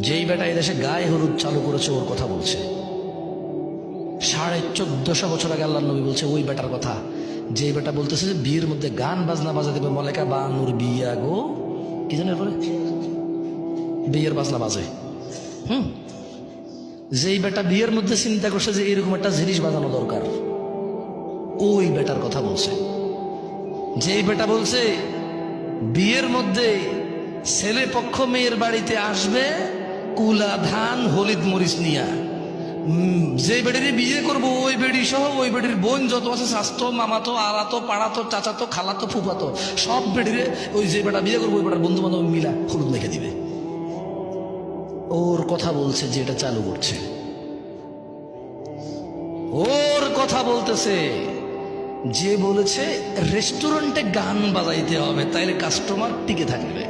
যেই বেটা এদেশে গায়ে হলুদ চালু করেছে ওর কথা বলছে। 1450 বছর আগে আল্লাহ নবী বলছে ওই বেটার কথা, যে বেটা বলতেছে যে বিয়ের মধ্যে গান বাজনা বাজা দেবে, মলেকা বানুর বিয়া গো কি জানে পরে বিয়ের বাজনা বাজে। যেই বেটা বিয়ের মধ্যে চিন্তা করছে যে এরকম একটা জিনিস বাজানো দরকার, ওই বেটার কথা বলছে। যেই বেটা বলছে বিয়ের মধ্যে ছেলে পক্ষ মেয়ের বাড়িতে আসবে কুলা ধান হলিদ মরিচ নিয়া, যে বেড়ির বিয়ে করবো ওই বেড়ি সহ ওই বেড়ির বোন যত আছে স্বাস্থ্য মামাতো আলাতো পাড়াতো চাচাতো খালাতো ফুফাতো সব বেড়িরে ওই যে বেটা বিয়ে করবো ওই বেটার বন্ধু বান্ধব মিলা হলুদ মেখে দিবে। ওর কথা বলছে যে এটা চালু করছে, ওর কথা বলতেছে যে বলেছে রেস্টুরেন্টে গান বাজাইতে হবে তাইলে কাস্টমার টিকে থাকবে।